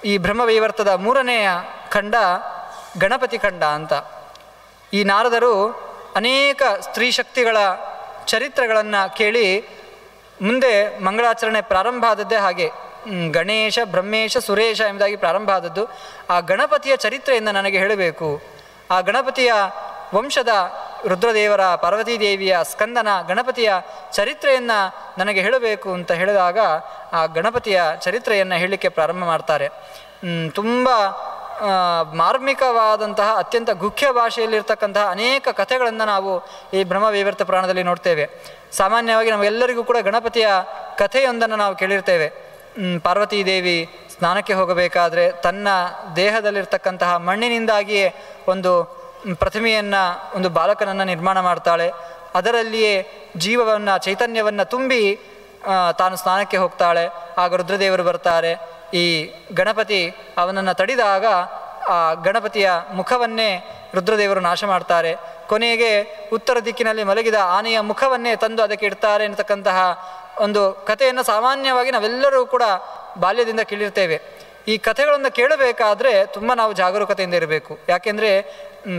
ಈ ಬ್ರಹ್ಮವೈವರ್ತದ 3ನೆಯ ಖಂಡ ಗಣಪತಿ ಖಂಡ ಅಂತ. ಈ ನಾರದರು ಅನೇಕ ಸ್ತ್ರೀ ಶಕ್ತಿಗಳ ಚರಿತ್ರೆಗಳನ್ನು ಕೇಳಿ ಮುಂದೆ ಮಂಗಳಾಚರಣೆ ಪ್ರಾರಂಭ ಆದದ್ದೇ ಹಾಗೆ. ಗಣೇಶ, ಬ್ರಹ್ಮೇಶ, ಸುರೇಶ ಎಂಬುದಾಗಿ ಪ್ರಾರಂಭ ಆದದ್ದು. ಆ ಗಣಪತಿಯ ಚರಿತ್ರೆಯನ್ನು ನನಗೆ ಹೇಳಬೇಕು, ಆ ಗಣಪತಿಯ ವಂಶದ ರುದ್ರದೇವರ, ಪಾರ್ವತೀದೇವಿಯ, ಸ್ಕಂದನ ಗಣಪತಿಯ ಚರಿತ್ರೆಯನ್ನು ನನಗೆ ಹೇಳಬೇಕು ಅಂತ ಹೇಳಿದಾಗ ಆ ಗಣಪತಿಯ ಚರಿತ್ರೆಯನ್ನು ಹೇಳಲಿಕ್ಕೆ ಪ್ರಾರಂಭ ಮಾಡ್ತಾರೆ. ತುಂಬ ಮಾರ್ಮಿಕವಾದಂತಹ ಅತ್ಯಂತ ಗುಖ್ಯ ಭಾಷೆಯಲ್ಲಿರ್ತಕ್ಕಂತಹ ಅನೇಕ ಕಥೆಗಳನ್ನು ನಾವು ಈ ಬ್ರಹ್ಮವೈವರ್ತ ಪುರಾಣದಲ್ಲಿ ನೋಡ್ತೇವೆ. ಸಾಮಾನ್ಯವಾಗಿ ನಮಗೆಲ್ಲರಿಗೂ ಕೂಡ ಗಣಪತಿಯ ಕಥೆಯೊಂದನ್ನು ನಾವು ಕೇಳಿರ್ತೇವೆ. ಪಾರ್ವತೀದೇವಿ ಸ್ನಾನಕ್ಕೆ ಹೋಗಬೇಕಾದ್ರೆ ತನ್ನ ದೇಹದಲ್ಲಿರ್ತಕ್ಕಂತಹ ಮಣ್ಣಿನಿಂದಾಗಿಯೇ ಒಂದು ಪ್ರತಿಮೆಯನ್ನು, ಒಂದು ಬಾಲಕನನ್ನು ನಿರ್ಮಾಣ ಮಾಡ್ತಾಳೆ. ಅದರಲ್ಲಿಯೇ ಜೀವವನ್ನು, ಚೈತನ್ಯವನ್ನು ತುಂಬಿ ತಾನು ಸ್ನಾನಕ್ಕೆ ಹೋಗ್ತಾಳೆ. ಆಗ ರುದ್ರದೇವರು ಬರ್ತಾರೆ. ಈ ಗಣಪತಿ ಅವನನ್ನು ತಡಿದಾಗ ಆ ಗಣಪತಿಯ ಮುಖವನ್ನೇ ರುದ್ರದೇವರು ನಾಶ ಮಾಡ್ತಾರೆ. ಕೊನೆಗೆ ಉತ್ತರ ದಿಕ್ಕಿನಲ್ಲಿ ಮಲಗಿದ ಆನೆಯ ಮುಖವನ್ನೇ ತಂದು ಅದಕ್ಕೆ ಇಡ್ತಾರೆ ಎನ್ನತಕ್ಕಂತಹ ಒಂದು ಕಥೆಯನ್ನು ಸಾಮಾನ್ಯವಾಗಿ ನಾವೆಲ್ಲರೂ ಕೂಡ ಬಾಲ್ಯದಿಂದ ಕೇಳಿರ್ತೇವೆ. ಈ ಕಥೆಗಳನ್ನು ಕೇಳಬೇಕಾದ್ರೆ ತುಂಬ ನಾವು ಜಾಗರೂಕತೆಯಿಂದ ಇರಬೇಕು. ಯಾಕೆಂದರೆ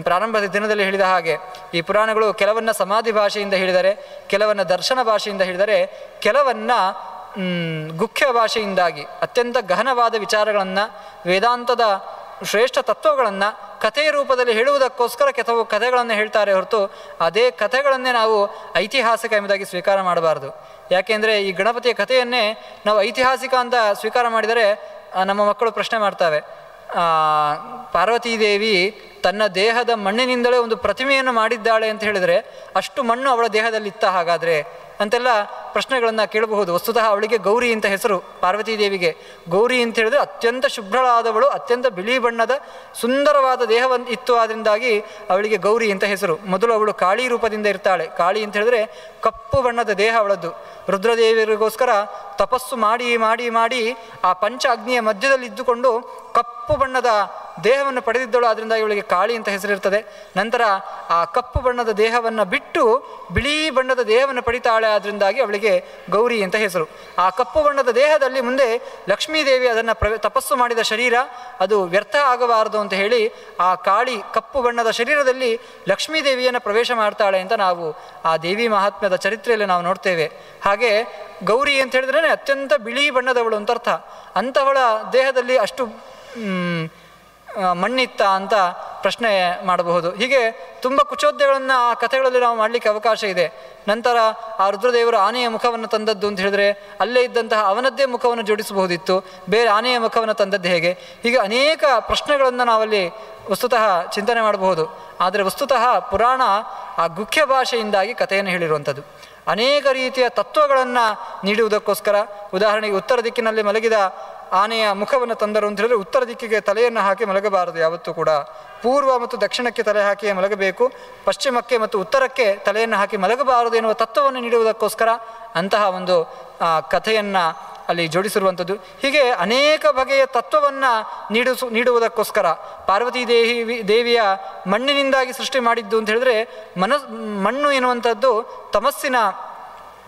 ಪ್ರಾರಂಭದ ದಿನದಲ್ಲಿ ಹೇಳಿದ ಹಾಗೆ ಈ ಪುರಾಣಗಳು ಕೆಲವನ್ನ ಸಮಾಧಿ ಭಾಷೆಯಿಂದ ಹೇಳಿದರೆ, ಕೆಲವನ್ನ ದರ್ಶನ ಭಾಷೆಯಿಂದ ಹೇಳಿದರೆ, ಕೆಲವನ್ನ ಗುಖ್ಯ ಭಾಷೆಯಿಂದಾಗಿ ಅತ್ಯಂತ ಗಹನವಾದ ವಿಚಾರಗಳನ್ನು, ವೇದಾಂತದ ಶ್ರೇಷ್ಠ ತತ್ವಗಳನ್ನು ಕಥೆಯ ರೂಪದಲ್ಲಿ ಹೇಳುವುದಕ್ಕೋಸ್ಕರ ಕೆಲವು ಕಥೆಗಳನ್ನು ಹೇಳ್ತಾರೆ ಹೊರತು ಅದೇ ಕಥೆಗಳನ್ನೇ ನಾವು ಐತಿಹಾಸಿಕ ಎಂಬುದಾಗಿ ಸ್ವೀಕಾರ ಮಾಡಬಾರ್ದು. ಯಾಕೆಂದರೆ ಈ ಗಣಪತಿಯ ಕಥೆಯನ್ನೇ ನಾವು ಐತಿಹಾಸಿಕ ಅಂತ ಸ್ವೀಕಾರ ಮಾಡಿದರೆ ನಮ್ಮ ಮಕ್ಕಳು ಪ್ರಶ್ನೆ ಮಾಡ್ತವೆ, ಪಾರ್ವತೀದೇವಿ ತನ್ನ ದೇಹದ ಮಣ್ಣಿನಿಂದಲೇ ಒಂದು ಪ್ರತಿಮೆಯನ್ನು ಮಾಡಿದ್ದಾಳೆ ಅಂತ ಹೇಳಿದರೆ ಅಷ್ಟು ಮಣ್ಣು ಅವಳ ದೇಹದಲ್ಲಿತ್ತ ಹಾಗಾದರೆ ಅಂತೆಲ್ಲ ಪ್ರಶ್ನೆಗಳನ್ನು ಕೇಳಬಹುದು. ವಸ್ತುತಃ ಅವಳಿಗೆ ಗೌರಿ ಅಂತ ಹೆಸರು. ಪಾರ್ವತೀದೇವಿಗೆ ಗೌರಿ ಅಂತ ಹೇಳಿದ್ರೆ ಅತ್ಯಂತ ಶುಭ್ರಳಾದವಳು, ಅತ್ಯಂತ ಬಿಳಿ ಬಣ್ಣದ ಸುಂದರವಾದ ದೇಹವನ್ನು ಇತ್ತು. ಅದರಿಂದಾಗಿ ಅವಳಿಗೆ ಗೌರಿ ಅಂತ ಹೆಸರು. ಮೊದಲು ಅವಳು ಕಾಳಿ ರೂಪದಿಂದ ಇರ್ತಾಳೆ. ಕಾಳಿ ಅಂತ ಹೇಳಿದ್ರೆ ಕಪ್ಪು ಬಣ್ಣದ ದೇಹ ಅವಳದ್ದು. ರುದ್ರದೇವರಿಗೋಸ್ಕರ ತಪಸ್ಸು ಮಾಡಿ ಮಾಡಿ ಮಾಡಿ ಆ ಪಂಚ ಅಗ್ನಿಯ ಮಧ್ಯದಲ್ಲಿ ಇದ್ದುಕೊಂಡು ಕಪ್ಪು ಬಣ್ಣದ ದೇಹವನ್ನು ಪಡೆದಿದ್ದಳು. ಅದರಿಂದ ಇವಳಿಗೆ ಕಾಳಿ ಅಂತ ಹೆಸರಿರ್ತದೆ. ನಂತರ ಆ ಕಪ್ಪು ಬಣ್ಣದ ದೇಹವನ್ನು ಬಿಟ್ಟು ಬಿಳಿ ಬಣ್ಣದ ದೇಹವನ್ನು ಪಡಿತಾಳೆ. ಅದರಿಂದಾಗಿ ಅವಳಿಗೆ ಗೌರಿ ಅಂತ ಹೆಸರು. ಆ ಕಪ್ಪು ಬಣ್ಣದ ದೇಹದಲ್ಲಿ ಮುಂದೆ ಲಕ್ಷ್ಮೀದೇವಿ ಅದನ್ನು ತಪಸ್ಸು ಮಾಡಿದ ಶರೀರ ಅದು ವ್ಯರ್ಥ ಆಗಬಾರದು ಅಂತ ಹೇಳಿ ಆ ಕಾಳಿ ಕಪ್ಪು ಬಣ್ಣದ ಶರೀರದಲ್ಲಿ ಲಕ್ಷ್ಮೀದೇವಿಯನ್ನು ಪ್ರವೇಶ ಮಾಡ್ತಾಳೆ ಅಂತ ನಾವು ಆ ದೇವಿ ಮಹಾತ್ಮ್ಯದ ಚರಿತ್ರೆಯಲ್ಲಿ ನಾವು ನೋಡ್ತೇವೆ. ಹಾಗೆ ಗೌರಿ ಅಂತ ಹೇಳಿದ್ರೆ ಅತ್ಯಂತ ಬಿಳಿ ಬಣ್ಣದವಳು ಅಂತ ಅರ್ಥ. ಅಂಥವಳ ದೇಹದಲ್ಲಿ ಅಷ್ಟು ಮಣ್ಣಿತ್ತ ಅಂತ ಪ್ರಶ್ನೆ ಮಾಡಬಹುದು. ಹೀಗೆ ತುಂಬ ಕುಚೋದ್ಯಗಳನ್ನು ಆ ಕಥೆಗಳಲ್ಲಿ ನಾವು ಮಾಡಲಿಕ್ಕೆ ಅವಕಾಶ ಇದೆ. ನಂತರ ಆ ರುದ್ರದೇವರು ಆನೆಯ ಮುಖವನ್ನು ತಂದದ್ದು ಅಂತ ಹೇಳಿದ್ರೆ ಅಲ್ಲೇ ಇದ್ದಂತಹ ಅವನದ್ದೇ ಮುಖವನ್ನು ಜೋಡಿಸಬಹುದಿತ್ತು, ಬೇರೆ ಆನೆಯ ಮುಖವನ್ನು ತಂದದ್ದು ಹೇಗೆ? ಹೀಗೆ ಅನೇಕ ಪ್ರಶ್ನೆಗಳನ್ನು ನಾವಲ್ಲಿ ವಸ್ತುತಃ ಚಿಂತನೆ ಮಾಡಬಹುದು. ಆದರೆ ವಸ್ತುತಃ ಪುರಾಣ ಆ ಗುಖ್ಯ ಭಾಷೆಯಿಂದಾಗಿ ಕಥೆಯನ್ನು ಹೇಳಿರುವಂಥದ್ದು. ಅನೇಕ ರೀತಿಯ ತತ್ವಗಳನ್ನು ನೀಡುವುದಕ್ಕೋಸ್ಕರ, ಉದಾಹರಣೆಗೆ ಉತ್ತರ ದಿಕ್ಕಿನಲ್ಲಿ ಮಲಗಿದ ಆನೆಯ ಮುಖವನ್ನು ತಂದರು ಅಂತ ಹೇಳಿದ್ರೆ ಉತ್ತರ ದಿಕ್ಕಿಗೆ ತಲೆಯನ್ನು ಹಾಕಿ ಮಲಗಬಾರದು. ಯಾವತ್ತೂ ಕೂಡ ಪೂರ್ವ ಮತ್ತು ದಕ್ಷಿಣಕ್ಕೆ ತಲೆ ಹಾಕಿ ಮಲಗಬೇಕು, ಪಶ್ಚಿಮಕ್ಕೆ ಮತ್ತು ಉತ್ತರಕ್ಕೆ ತಲೆಯನ್ನು ಹಾಕಿ ಮಲಗಬಾರದು ಎನ್ನುವ ತತ್ವವನ್ನು ನೀಡುವುದಕ್ಕೋಸ್ಕರ ಅಂತಹ ಒಂದು ಕಥೆಯನ್ನು ಅಲ್ಲಿ ಜೋಡಿಸಿರುವಂಥದ್ದು. ಹೀಗೆ ಅನೇಕ ಬಗೆಯ ತತ್ವವನ್ನು ನೀಡುವುದಕ್ಕೋಸ್ಕರ ಪಾರ್ವತೀ ದೇವಿಯ ಮಣ್ಣಿನಿಂದಾಗಿ ಸೃಷ್ಟಿ ಮಾಡಿದ್ದು ಅಂತ ಹೇಳಿದ್ರೆ ಮಣ್ಣು ಎನ್ನುವಂಥದ್ದು ತಮಸ್ಸಿನ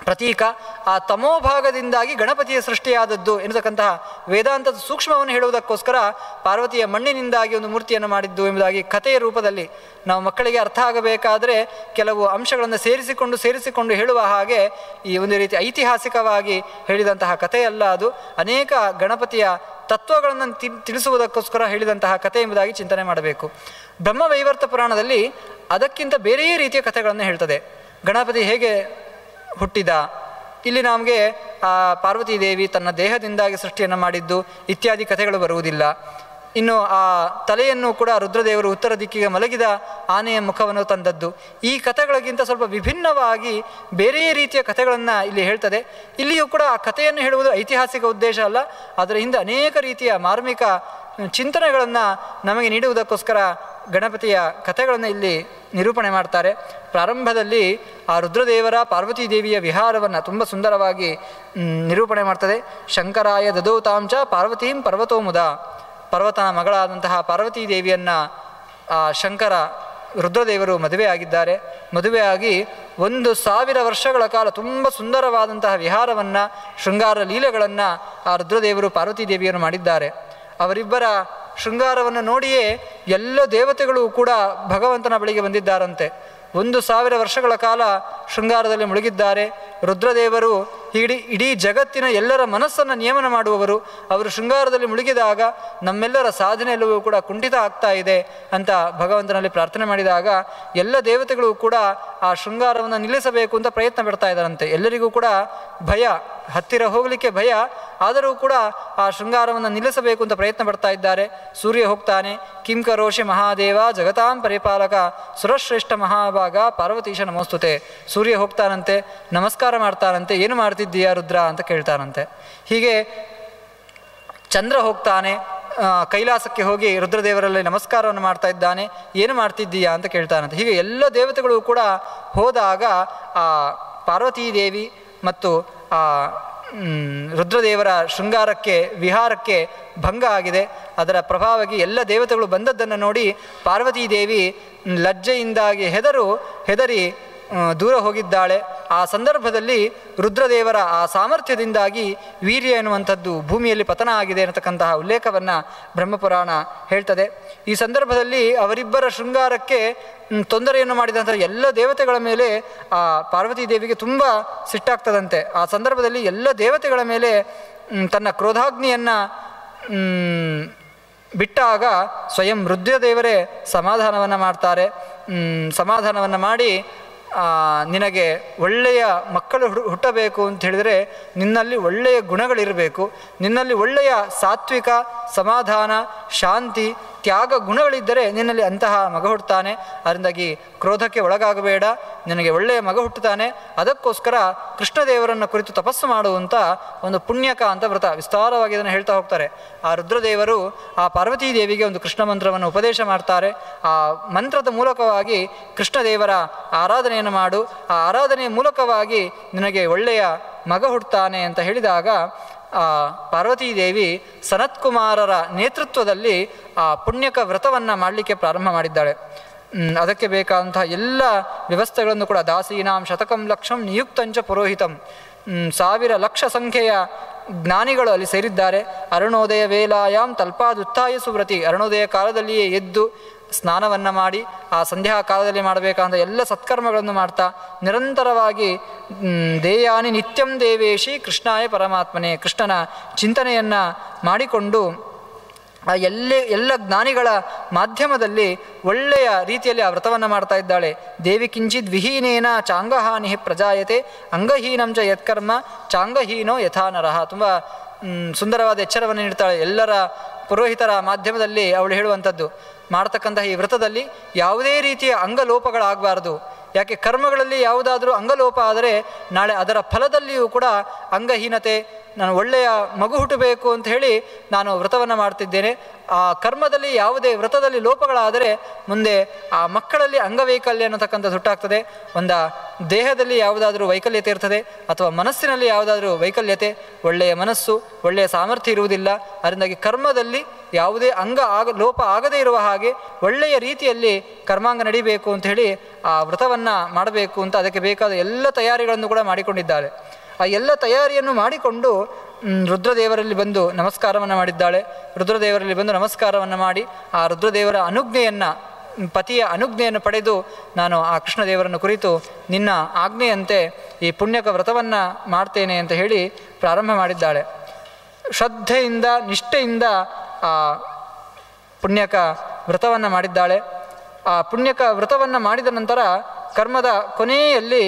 ಪ್ರತೀಕ. ಆ ತಮೋಭಾಗದಿಂದಾಗಿ ಗಣಪತಿಯ ಸೃಷ್ಟಿಯಾದದ್ದು ಎನ್ನತಕ್ಕಂತಹ ವೇದಾಂತದ ಸೂಕ್ಷ್ಮವನ್ನು ಹೇಳುವುದಕ್ಕೋಸ್ಕರ ಪಾರ್ವತಿಯ ಮಣ್ಣಿನಿಂದಾಗಿ ಒಂದು ಮೂರ್ತಿಯನ್ನು ಮಾಡಿದ್ದು ಎಂಬುದಾಗಿ ಕಥೆಯ ರೂಪದಲ್ಲಿ ನಾವು ಮಕ್ಕಳಿಗೆ ಅರ್ಥ ಆಗಬೇಕಾದರೆ ಕೆಲವು ಅಂಶಗಳನ್ನು ಸೇರಿಸಿಕೊಂಡು ಹೇಳುವ ಹಾಗೆ ಈ ಒಂದು ರೀತಿ ಐತಿಹಾಸಿಕವಾಗಿ ಹೇಳಿದಂತಹ ಕಥೆಯಲ್ಲ ಅದು. ಅನೇಕ ಗಣಪತಿಯ ತತ್ವಗಳನ್ನು ತಿಳಿಸುವುದಕ್ಕೋಸ್ಕರ ಹೇಳಿದಂತಹ ಕಥೆ ಎಂಬುದಾಗಿ ಚಿಂತನೆ ಮಾಡಬೇಕು. ಬ್ರಹ್ಮವೈವರ್ತ ಪುರಾಣದಲ್ಲಿ ಅದಕ್ಕಿಂತ ಬೇರೆಯೇ ರೀತಿಯ ಕಥೆಗಳನ್ನು ಹೇಳ್ತದೆ. ಗಣಪತಿ ಹೇಗೆ ಹುಟ್ಟಿದ, ಇಲ್ಲಿ ನಮಗೆ ಪಾರ್ವತೀದೇವಿ ತನ್ನ ದೇಹದಿಂದಾಗಿ ಸೃಷ್ಟಿಯನ್ನು ಮಾಡಿದ್ದು ಇತ್ಯಾದಿ ಕಥೆಗಳು ಬರುವುದಿಲ್ಲ. ಇನ್ನು ಆ ತಲೆಯನ್ನು ಕೂಡ ರುದ್ರದೇವರು ಉತ್ತರ ದಿಕ್ಕಿಗೆ ಮಲಗಿದ ಆನೆಯ ಮುಖವನ್ನು ತಂದದ್ದು, ಈ ಕಥೆಗಳಿಗಿಂತ ಸ್ವಲ್ಪ ವಿಭಿನ್ನವಾಗಿ ಬೇರೆಯೇ ರೀತಿಯ ಕಥೆಗಳನ್ನು ಇಲ್ಲಿ ಹೇಳ್ತದೆ. ಇಲ್ಲಿಯೂ ಕೂಡ ಆ ಕಥೆಯನ್ನು ಹೇಳುವುದು ಐತಿಹಾಸಿಕ ಉದ್ದೇಶ ಅಲ್ಲ, ಅದರ ಹಿಂದೆ ಅನೇಕ ರೀತಿಯ ಮಾರ್ಮಿಕ ಚಿಂತನೆಗಳನ್ನು ನಮಗೆ ನೀಡುವುದಕ್ಕೋಸ್ಕರ ಗಣಪತಿಯ ಕಥೆಗಳನ್ನು ಇಲ್ಲಿ ನಿರೂಪಣೆ ಮಾಡ್ತಾರೆ. ಪ್ರಾರಂಭದಲ್ಲಿ ಆ ರುದ್ರದೇವರ ಪಾರ್ವತೀದೇವಿಯ ವಿಹಾರವನ್ನು ತುಂಬ ಸುಂದರವಾಗಿ ನಿರೂಪಣೆ ಮಾಡ್ತದೆ. ಶಂಕರಾಯ ದದೌತಾಂಚ ಪಾರ್ವತೀಂ ಪರ್ವತೋ ಮುದ. ಪರ್ವತನ ಮಗಳಾದಂತಹ ಪಾರ್ವತೀದೇವಿಯನ್ನು ಆ ಶಂಕರ ರುದ್ರದೇವರು ಮದುವೆಯಾಗಿದ್ದಾರೆ. ಮದುವೆಯಾಗಿ 1000 ವರ್ಷಗಳ ಕಾಲ ತುಂಬ ಸುಂದರವಾದಂತಹ ವಿಹಾರವನ್ನು, ಶೃಂಗಾರ ಲೀಲೆಗಳನ್ನು ಆ ರುದ್ರದೇವರು ಪಾರ್ವತೀದೇವಿಯನ್ನು ಮಾಡಿದ್ದಾರೆ. ಅವರಿಬ್ಬರ ಶೃಂಗಾರವನ್ನು ನೋಡಿಯೇ ಎಲ್ಲ ದೇವತೆಗಳು ಕೂಡ ಭಗವಂತನ ಬಳಿಗೆ ಬಂದಿದ್ದಾರಂತೆ. 1000 ವರ್ಷಗಳ ಕಾಲ ಶೃಂಗಾರದಲ್ಲಿ ಮುಳುಗಿದ್ದಾರೆ. ರುದ್ರದೇವರು ಇಡೀ ಜಗತ್ತಿನ ಎಲ್ಲರ ಮನಸ್ಸನ್ನು ನಿಯಮನ ಮಾಡುವವರು. ಅವರು ಶೃಂಗಾರದಲ್ಲಿ ಮುಳುಗಿದಾಗ ನಮ್ಮೆಲ್ಲರ ಸಾಧನೆ ಎಲ್ಲವೂ ಕೂಡ ಕುಂಠಿತ ಆಗ್ತಾ ಇದೆ ಅಂತ ಭಗವಂತನಲ್ಲಿ ಪ್ರಾರ್ಥನೆ ಮಾಡಿದಾಗ ಎಲ್ಲ ದೇವತೆಗಳು ಕೂಡ ಆ ಶೃಂಗಾರವನ್ನು ನಿಲ್ಲಿಸಬೇಕು ಅಂತ ಪ್ರಯತ್ನ ಪಡ್ತಾ ಇದ್ದಾರಂತೆ. ಎಲ್ಲರಿಗೂ ಕೂಡ ಭಯ, ಹತ್ತಿರ ಹೋಗಲಿಕ್ಕೆ ಭಯ, ಆದರೂ ಕೂಡ ಆ ಶೃಂಗಾರವನ್ನು ನಿಲ್ಲಿಸಬೇಕು ಅಂತ ಪ್ರಯತ್ನ ಪಡ್ತಾ ಇದ್ದಾರೆ. ಸೂರ್ಯ ಹೋಗ್ತಾನೆ, ಕಿಂ ಕರೋಷಿ ಮಹಾದೇವ ಜಗತಾಂ ಪರಿಪಾಲಕ ಸುರಶ್ರೇಷ್ಠ ಮಹಾಭಾಗ ಪಾರ್ವತೀಶ ನಮೋಸ್ತುತೆ. ಸೂರ್ಯ ಹೋಗ್ತಾನಂತೆ, ನಮಸ್ಕಾರ ಮಾಡ್ತಾನಂತೆ. ಏನು ಮಾಡ್ತಿದ್ದೀಯಾ ರುದ್ರ ಅಂತ ಕೇಳ್ತಾನಂತೆ. ಹೀಗೆ ಚಂದ್ರ ಹೋಗ್ತಾನೆ, ಕೈಲಾಸಕ್ಕೆ ಹೋಗಿ ರುದ್ರದೇವರಲ್ಲಿ ನಮಸ್ಕಾರವನ್ನು ಮಾಡ್ತಾ ಇದ್ದಾನೆ. ಏನು ಮಾಡ್ತಿದ್ದೀಯಾ ಅಂತ ಕೇಳ್ತಾನಂತೆ. ಹೀಗೆ ಎಲ್ಲ ದೇವತೆಗಳು ಕೂಡ ಹೋದಾಗ ಆ ಪಾರ್ವತೀದೇವಿ ಮತ್ತು ಆ ರುದ್ರದೇವರ ಶೃಂಗಾರಕ್ಕೆ ವಿಹಾರಕ್ಕೆ ಭಂಗ ಆಗಿದೆ. ಅದರ ಪ್ರಭಾವವಾಗಿ ಎಲ್ಲ ದೇವತೆಗಳು ಬಂದದ್ದನ್ನು ನೋಡಿ ಪಾರ್ವತೀದೇವಿ ಲಜ್ಜೆಯಿಂದಾಗಿ ಹೆದರಿ ದೂರ ಹೋಗಿದ್ದಾಳೆ. ಆ ಸಂದರ್ಭದಲ್ಲಿ ರುದ್ರದೇವರ ಆ ಸಾಮರ್ಥ್ಯದಿಂದಾಗಿ ವೀರ್ಯ ಎನ್ನುವಂಥದ್ದು ಭೂಮಿಯಲ್ಲಿ ಪತನ ಆಗಿದೆ ಅನ್ನತಕ್ಕಂತಹ ಉಲ್ಲೇಖವನ್ನು ಬ್ರಹ್ಮಪುರಾಣ ಹೇಳ್ತದೆ. ಈ ಸಂದರ್ಭದಲ್ಲಿ ಅವರಿಬ್ಬರ ಶೃಂಗಾರಕ್ಕೆ ತೊಂದರೆಯನ್ನು ಮಾಡಿದಂಥ ಎಲ್ಲ ದೇವತೆಗಳ ಮೇಲೆ ಆ ಪಾರ್ವತೀದೇವಿಗೆ ತುಂಬ ಸಿಟ್ಟಾಗ್ತದಂತೆ. ಆ ಸಂದರ್ಭದಲ್ಲಿ ಎಲ್ಲ ದೇವತೆಗಳ ಮೇಲೆ ತನ್ನ ಕ್ರೋಧಾಗ್ನಿಯನ್ನು ಬಿಟ್ಟಾಗ ಸ್ವಯಂ ರುದ್ರದೇವರೇ ಸಮಾಧಾನವನ್ನು ಮಾಡ್ತಾರೆ. ಸಮಾಧಾನವನ್ನು ಮಾಡಿ ನಿನಗೆ ಒಳ್ಳೆಯ ಮಕ್ಕಳು ಹುಟ್ಟಬೇಕು ಅಂತ ಹೇಳಿದರೆ ನಿನ್ನಲ್ಲಿ ಒಳ್ಳೆಯ ಗುಣಗಳಿರಬೇಕು. ನಿನ್ನಲ್ಲಿ ಒಳ್ಳೆಯ ಸಾತ್ವಿಕ, ಸಮಾಧಾನ, ಶಾಂತಿ, ತ್ಯಾಗ ಗುಣಗಳಿದ್ದರೆ ನಿನ್ನಲ್ಲಿ ಅಂತಹ ಮಗ ಹುಟ್ಟುತ್ತಾನೆ. ಅದರಿಂದಾಗಿ ಕ್ರೋಧಕ್ಕೆ ಒಳಗಾಗಬೇಡ, ನಿನಗೆ ಒಳ್ಳೆಯ ಮಗ ಹುಟ್ಟುತ್ತಾನೆ. ಅದಕ್ಕೋಸ್ಕರ ಕೃಷ್ಣದೇವರನ್ನು ಕುರಿತು ತಪಸ್ಸು ಮಾಡುವಂಥ ಒಂದು ಪುಣ್ಯಕ ಅಂತ ವ್ರತ ವಿಸ್ತಾರವಾಗಿ ಇದನ್ನು ಹೇಳ್ತಾ ಹೋಗ್ತಾರೆ. ಆ ರುದ್ರದೇವರು ಆ ಪಾರ್ವತೀದೇವಿಗೆ ಒಂದು ಕೃಷ್ಣ ಮಂತ್ರವನ್ನು ಉಪದೇಶ ಮಾಡ್ತಾರೆ. ಆ ಮಂತ್ರದ ಮೂಲಕವಾಗಿ ಕೃಷ್ಣದೇವರ ಆರಾಧನೆಯನ್ನು ಮಾಡು, ಆ ಆರಾಧನೆಯ ಮೂಲಕವಾಗಿ ನಿನಗೆ ಒಳ್ಳೆಯ ಮಗ ಹುಟ್ಟುತ್ತಾನೆ ಅಂತ ಹೇಳಿದಾಗ ಪಾರ್ವತೀದೇವಿ ಸನತ್ಕುಮಾರರ ನೇತೃತ್ವದಲ್ಲಿ ಆ ಪುಣ್ಯಕ ವ್ರತವನ್ನು ಮಾಡಲಿಕ್ಕೆ ಪ್ರಾರಂಭ ಮಾಡಿದ್ದಾಳೆ. ಅದಕ್ಕೆ ಬೇಕಾದಂತಹ ಎಲ್ಲ ವ್ಯವಸ್ಥೆಗಳನ್ನು ಕೂಡ ದಾಸೀನಾಂ ಶತಕಂ ಲಕ್ಷಂ ನಿಯುಕ್ತಂಚ ಪುರೋಹಿತಂ 1000 ಲಕ್ಷ ಸಂಖ್ಯೆಯ ಜ್ಞಾನಿಗಳು ಅಲ್ಲಿ ಸೇರಿದ್ದಾರೆ. ಅರುಣೋದಯ ವೇಲಾಯಾಮ್ ತಲ್ಪಾದುತ್ಥಾಯ ಸುವ್ರತಿ, ಅರುಣೋದಯ ಕಾಲದಲ್ಲಿಯೇ ಎದ್ದು ಸ್ನಾನವನ್ನು ಮಾಡಿ ಆ ಸಂಧ್ಯಾ ಕಾಲದಲ್ಲಿ ಮಾಡಬೇಕಾದ ಎಲ್ಲ ಸತ್ಕರ್ಮಗಳನ್ನು ಮಾಡ್ತಾ ನಿರಂತರವಾಗಿ ದೇಯಾನಿ ನಿತ್ಯಂ ದೇವೇಶಿ ಕೃಷ್ಣಾಯ ಪರಮಾತ್ಮನೇ, ಕೃಷ್ಣನ ಚಿಂತನೆಯನ್ನು ಮಾಡಿಕೊಂಡು ಆ ಎಲ್ಲ ಜ್ಞಾನಿಗಳ ಮಾಧ್ಯಮದಲ್ಲಿ ಒಳ್ಳೆಯ ರೀತಿಯಲ್ಲಿ ಆ ವ್ರತವನ್ನು ಮಾಡ್ತಾ ಇದ್ದಾಳೆ. ದೇವಿ ಕಿಂಚಿತ್ ವಿಹೀನೇನ ಚಾಂಗಹಾನಿ ಪ್ರಜಾಯತೆ ಅಂಗಹೀನಂಚ ಯತ್ಕರ್ಮ ಚಾಂಗಹೀನೋ ಯಥಾ ನರಹ. ತುಂಬ ಸುಂದರವಾದ ಎಚ್ಚರವನ್ನು ನೀಡ್ತಾಳೆ. ಎಲ್ಲರ ಪುರೋಹಿತರ ಮಾಧ್ಯಮದಲ್ಲಿ ಅವಳು ಹೇಳುವಂಥದ್ದು, ಮಾಡ್ತಕ್ಕಂತಹ ಈ ವ್ರತದಲ್ಲಿ ಯಾವುದೇ ರೀತಿಯ ಅಂಗಲೋಪಗಳಾಗಬಾರ್ದು. ಯಾಕೆ ಕರ್ಮಗಳಲ್ಲಿ ಯಾವುದಾದ್ರೂ ಅಂಗಲೋಪ ಆದರೆ ನಾಳೆ ಅದರ ಫಲದಲ್ಲಿಯೂ ಕೂಡ ಅಂಗಹೀನತೆ, ನಾನು ಒಳ್ಳೆಯ ಮಗು ಹುಟ್ಟಬೇಕು ಅಂತ ಹೇಳಿ ನಾನು ವ್ರತವನ್ನು ಮಾಡ್ತಿದ್ದೇನೆ, ಆ ಕರ್ಮದಲ್ಲಿ ಯಾವುದೇ ವ್ರತದಲ್ಲಿ ಲೋಪಗಳಾದರೆ ಮುಂದೆ ಆ ಮಕ್ಕಳಲ್ಲಿ ಅಂಗವೈಕಲ್ಯ ಅನ್ನತಕ್ಕಂಥದ್ದು ಹುಟ್ಟಾಗ್ತದೆ. ದೇಹದಲ್ಲಿ ಯಾವುದಾದ್ರೂ ವೈಕಲ್ಯತೆ ಇರ್ತದೆ ಅಥವಾ ಮನಸ್ಸಿನಲ್ಲಿ ಯಾವುದಾದ್ರೂ ವೈಕಲ್ಯತೆ, ಒಳ್ಳೆಯ ಮನಸ್ಸು, ಒಳ್ಳೆಯ ಸಾಮರ್ಥ್ಯ ಇರುವುದಿಲ್ಲ. ಅದರಿಂದಾಗಿ ಕರ್ಮದಲ್ಲಿ ಯಾವುದೇ ಲೋಪ ಆಗದೇ ಇರುವ ಹಾಗೆ ಒಳ್ಳೆಯ ರೀತಿಯಲ್ಲಿ ಕರ್ಮಾಂಗ ನಡಿಬೇಕು ಅಂತ ಹೇಳಿ ಆ ವ್ರತವನ್ನು ಮಾಡಬೇಕು ಅಂತ ಅದಕ್ಕೆ ಬೇಕಾದ ಎಲ್ಲ ತಯಾರಿಗಳನ್ನು ಕೂಡ ಮಾಡಿಕೊಂಡಿದ್ದಾಳೆ. ಆ ಎಲ್ಲ ತಯಾರಿಯನ್ನು ಮಾಡಿಕೊಂಡು ರುದ್ರದೇವರಲ್ಲಿ ಬಂದು ನಮಸ್ಕಾರವನ್ನು ಮಾಡಿದ್ದಾಳೆ. ರುದ್ರದೇವರಲ್ಲಿ ಬಂದು ನಮಸ್ಕಾರವನ್ನು ಮಾಡಿ ಆ ರುದ್ರದೇವರ ಅನುಜ್ಞೆಯನ್ನು, ಪತಿಯ ಅನುಜ್ಞೆಯನ್ನು ಪಡೆದು ನಾನು ಆ ಕೃಷ್ಣದೇವರನ್ನು ಕುರಿತು ನಿನ್ನ ಆಜ್ಞೆಯಂತೆ ಈ ಪುಣ್ಯಕ ವ್ರತವನ್ನು ಮಾಡ್ತೇನೆ ಅಂತ ಹೇಳಿ ಪ್ರಾರಂಭ ಮಾಡಿದ್ದಾಳೆ. ಶ್ರದ್ಧೆಯಿಂದ ನಿಷ್ಠೆಯಿಂದ ಆ ಪುಣ್ಯಕ ವ್ರತವನ್ನು ಮಾಡಿದ್ದಾಳೆ. ಆ ಪುಣ್ಯಕ ವ್ರತವನ್ನು ಮಾಡಿದ ನಂತರ ಕರ್ಮದ ಕೊನೆಯಲ್ಲಿ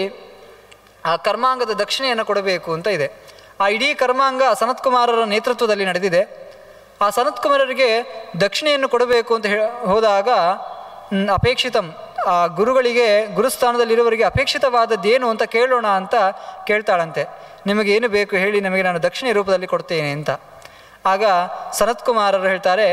ಆ ಕರ್ಮಾಂಗದ ದಕ್ಷಿಣೆಯನ್ನು ಕೊಡಬೇಕು ಅಂತ ಇದೆ. ಆ ಇಡೀ ಕರ್ಮಾಂಗ ಸನತ್ಕುಮಾರರ ನೇತೃತ್ವದಲ್ಲಿ ನಡೆದಿದೆ. ಆ ಸನತ್ಕುಮಾರರಿಗೆ ದಕ್ಷಿಣೆಯನ್ನು ಕೊಡಬೇಕು ಅಂತ ಹೋದಾಗ ಅಪೇಕ್ಷಿತಂ, ಆ ಗುರುಗಳಿಗೆ, ಗುರುಸ್ಥಾನದಲ್ಲಿರುವವರಿಗೆ ಅಪೇಕ್ಷಿತವಾದದ್ದೇನು ಅಂತ ಕೇಳೋಣ ಅಂತ ಕೇಳ್ತಾಳಂತೆ. ನಿಮಗೇನು ಬೇಕು ಹೇಳಿ, ನಮಗೆ ನಾನು ದಕ್ಷಿಣೆ ರೂಪದಲ್ಲಿ ಕೊಡ್ತೇನೆ ಅಂತ. ಆಗ ಸನತ್ಕುಮಾರರು ಹೇಳ್ತಾರೆ,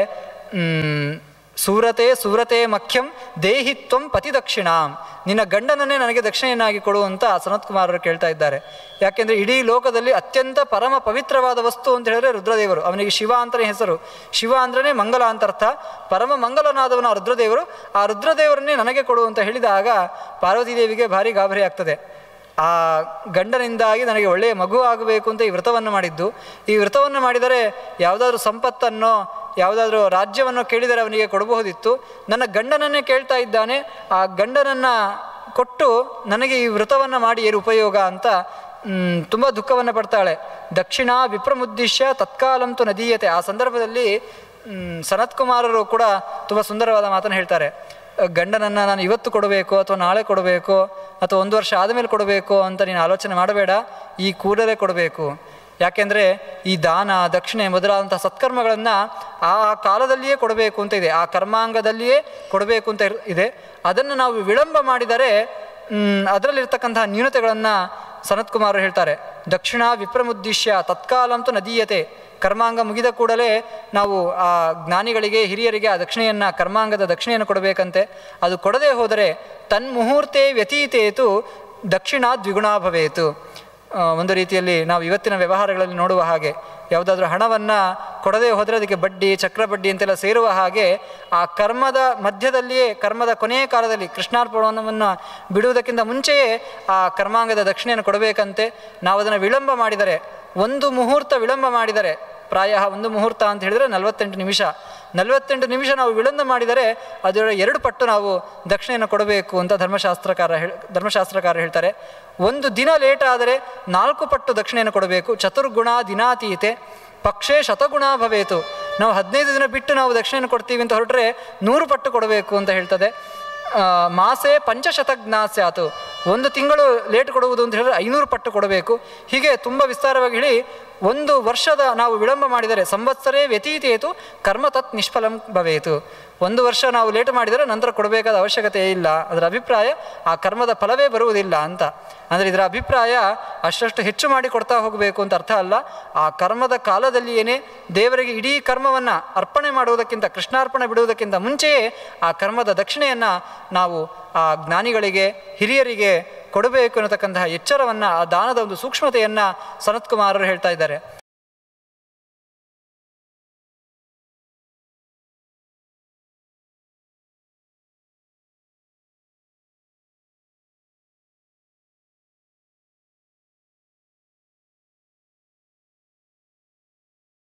ಸೂರತೆ ಮಖ್ಯಂ ದೇಹಿತ್ವಂ ಪತಿ ದಕ್ಷಿಣಾಂ, ನಿನ್ನ ಗಂಡನನ್ನೇ ನನಗೆ ದಕ್ಷಿಣೆಯನ್ನಾಗಿ ಕೊಡುವಂತ ಸನತ್ಕುಮಾರರು ಕೇಳ್ತಾ ಇದ್ದಾರೆ. ಯಾಕೆಂದರೆ ಇಡೀ ಲೋಕದಲ್ಲಿ ಅತ್ಯಂತ ಪರಮ ಪವಿತ್ರವಾದ ವಸ್ತು ಅಂತ ಹೇಳಿದ್ರೆ ರುದ್ರದೇವರು. ಅವನಿಗೆ ಶಿವ ಅಂತಲೇ ಹೆಸರು. ಶಿವ ಅಂದ್ರೇ ಮಂಗಲ ಅಂತರ್ಥ. ಪರಮ ಮಂಗಲನಾದವನ ರುದ್ರದೇವರು. ಆ ರುದ್ರದೇವರನ್ನೇ ನನಗೆ ಕೊಡು ಅಂತ ಹೇಳಿದಾಗ ಪಾರ್ವತೀದೇವಿಗೆ ಭಾರಿ ಗಾಬರಿ ಆಗ್ತದೆ. ಆ ಗಂಡನಿಂದಾಗಿ ನನಗೆ ಒಳ್ಳೆಯ ಮಗು ಆಗಬೇಕು ಅಂತ ಈ ವ್ರತವನ್ನು ಮಾಡಿದ್ದು. ಈ ವ್ರತವನ್ನು ಮಾಡಿದರೆ ಯಾವುದಾದ್ರೂ ಸಂಪತ್ತನ್ನೋ ಯಾವುದಾದ್ರೂ ರಾಜ್ಯವನ್ನು ಕೇಳಿದರೆ ಅವನಿಗೆ ಕೊಡಬಹುದಿತ್ತು. ನನ್ನ ಗಂಡನನ್ನೇ ಕೇಳ್ತಾ ಇದ್ದಾನೆ, ಆ ಗಂಡನನ್ನು ಕೊಟ್ಟು ನನಗೆ ಈ ವ್ರತವನ್ನು ಮಾಡಿ ಏನು ಉಪಯೋಗ ಅಂತ ತುಂಬ ದುಃಖವನ್ನು ಪಡ್ತಾಳೆ. ದಕ್ಷಿಣ ವಿಪ್ರಮುದ್ದಿಶ್ಯ ತತ್ಕಾಲಂತು ನದೀಯತೆ. ಆ ಸಂದರ್ಭದಲ್ಲಿ ಸನತ್ಕುಮಾರರು ಕೂಡ ತುಂಬ ಸುಂದರವಾದ ಮಾತನ್ನು ಹೇಳ್ತಾರೆ. ಗಂಡನನ್ನು ನಾನು ಇವತ್ತು ಕೊಡಬೇಕು ಅಥವಾ ನಾಳೆ ಕೊಡಬೇಕು ಅಥವಾ 1 ವರ್ಷ ಆದಮೇಲೆ ಕೊಡಬೇಕು ಅಂತ ನೀನು ಆಲೋಚನೆ ಮಾಡಬೇಡ, ಈ ಕೂಡಲೇ ಕೊಡಬೇಕು. ಯಾಕೆಂದರೆ ಈ ದಾನ ದಕ್ಷಿಣೆ ಮೊದಲಾದಂಥ ಸತ್ಕರ್ಮಗಳನ್ನು ಆ ಕಾಲದಲ್ಲಿಯೇ ಕೊಡಬೇಕು ಅಂತ ಇದೆ, ಆ ಕರ್ಮಾಂಗದಲ್ಲಿಯೇ ಕೊಡಬೇಕು ಅಂತ ಇದೆ. ಅದನ್ನು ನಾವು ವಿಳಂಬ ಮಾಡಿದರೆ ಅದರಲ್ಲಿರ್ತಕ್ಕಂತಹ ನ್ಯೂನತೆಗಳನ್ನು ಸನತ್ಕುಮಾರರು ಹೇಳ್ತಾರೆ. ದಕ್ಷಿಣ ವಿಪ್ರಮುದ್ದಿಶ್ಯ ತತ್ಕಾಲಂತು ನದೀಯತೆ. ಕರ್ಮಾಂಗ ಮುಗಿದ ಕೂಡಲೇ ನಾವು ಆ ಜ್ಞಾನಿಗಳಿಗೆ ಹಿರಿಯರಿಗೆ ಆ ದಕ್ಷಿಣೆಯನ್ನು ಕರ್ಮಾಂಗದ ದಕ್ಷಿಣೆಯನ್ನು ಕೊಡಬೇಕಂತೆ. ಅದು ಕೊಡದೇ ಹೋದರೆ ತನ್ಮುಹೂರ್ತೆ ವ್ಯತೀತೇತು ದಕ್ಷಿಣ ದ್ವಿಗುಣ ಭವೇತು. ಒಂದು ರೀತಿಯಲ್ಲಿ ನಾವು ಇವತ್ತಿನ ವ್ಯವಹಾರಗಳಲ್ಲಿ ನೋಡುವ ಹಾಗೆ ಯಾವುದಾದ್ರೂ ಹಣವನ್ನು ಕೊಡದೇ ಹೋದರೆ ಅದಕ್ಕೆ ಬಡ್ಡಿ ಚಕ್ರ ಬಡ್ಡಿ ಅಂತೆಲ್ಲ ಸೇರುವ ಹಾಗೆ ಆ ಕರ್ಮದ ಮಧ್ಯದಲ್ಲಿಯೇ ಕರ್ಮದ ಕೊನೆಯ ಕಾಲದಲ್ಲಿ ಕೃಷ್ಣಾರ್ಪಣವನ್ನು ಬಿಡುವುದಕ್ಕಿಂತ ಮುಂಚೆಯೇ ಆ ಕರ್ಮಾಂಗದ ದಕ್ಷಿಣೆಯನ್ನು ಕೊಡಬೇಕಂತೆ. ನಾವು ಅದನ್ನು ವಿಳಂಬ ಮಾಡಿದರೆ, 1 ಮುಹೂರ್ತ ವಿಳಂಬ ಮಾಡಿದರೆ, ಪ್ರಾಯ 1 ಮುಹೂರ್ತ ಅಂತ ಹೇಳಿದರೆ 48 ನಿಮಿಷ, 48 ನಿಮಿಷ ನಾವು ವಿಳಂಬ ಮಾಡಿದರೆ ಅದರ 2 ಪಟ್ಟು ನಾವು ದಕ್ಷಿಣೆಯನ್ನು ಕೊಡಬೇಕು ಅಂತ ಧರ್ಮಶಾಸ್ತ್ರಕಾರ ಹೇಳ್ತಾರೆ. 1 ದಿನ ಲೇಟ್ ಆದರೆ 4 ಪಟ್ಟು ದಕ್ಷಿಣೆಯನ್ನು ಕೊಡಬೇಕು. ಚತುರ್ಗುಣ ದಿನಾತೀತೆ ಪಕ್ಷೇ ಶತಗುಣ ಭವೇತು. ನಾವು 15 ದಿನ ಬಿಟ್ಟು ನಾವು ದಕ್ಷಿಣೆಯನ್ನು ಕೊಡ್ತೀವಿ ಅಂತ ಹೊರಟ್ರೆ 100 ಪಟ್ಟು ಕೊಡಬೇಕು ಅಂತ ಹೇಳ್ತದೆ. ಮಾಸೆ ಪಂಚಶತಜ್ಞಾ ಸ್ಯಾತು. 1 ತಿಂಗಳು ಲೇಟ್ ಕೊಡುವುದು ಅಂತ ಹೇಳಿದ್ರೆ 500 ಪಟ್ಟು ಕೊಡಬೇಕು. ಹೀಗೆ ತುಂಬ ವಿಸ್ತಾರವಾಗಿ ಹೇಳಿ 1 ವರ್ಷದ ನಾವು ವಿಳಂಬ ಮಾಡಿದರೆ ಸಂವತ್ಸರೇ ವ್ಯತೀತೇತು ಕರ್ಮ ತತ್ ನಿಷ್ಫಲಂ ಭವೇತು. 1 ವರ್ಷ ನಾವು ಲೇಟ್ ಮಾಡಿದರೆ ನಂತರ ಕೊಡಬೇಕಾದ ಅವಶ್ಯಕತೆ ಇಲ್ಲ. ಅದರ ಅಭಿಪ್ರಾಯ ಆ ಕರ್ಮದ ಫಲವೇ ಬರುವುದಿಲ್ಲ ಅಂತ. ಅಂದರೆ ಇದರ ಅಭಿಪ್ರಾಯ ಅಷ್ಟು ಹೆಚ್ಚು ಮಾಡಿ ಕೊಡ್ತಾ ಹೋಗಬೇಕು ಅಂತ ಅರ್ಥ ಅಲ್ಲ. ಆ ಕರ್ಮದ ಕಾಲದಲ್ಲಿಯೇ ದೇವರಿಗೆ ಇಡೀ ಕರ್ಮವನ್ನು ಅರ್ಪಣೆ ಮಾಡುವುದಕ್ಕಿಂತ, ಕೃಷ್ಣಾರ್ಪಣೆ ಬಿಡುವುದಕ್ಕಿಂತ ಮುಂಚೆಯೇ ಆ ಕರ್ಮದ ದಕ್ಷಿಣೆಯನ್ನು ನಾವು ಆ ಜ್ಞಾನಿಗಳಿಗೆ ಹಿರಿಯರಿಗೆ ಕೊಡಬೇಕು ಅನ್ನತಕ್ಕಂತಹ ಎಚ್ಚರವನ್ನು, ಆ ದಾನದ ಒಂದು ಸೂಕ್ಷ್ಮತೆಯನ್ನು ಸನತ್ಕುಮಾರರು ಹೇಳ್ತಾ ಇದ್ದಾರೆ.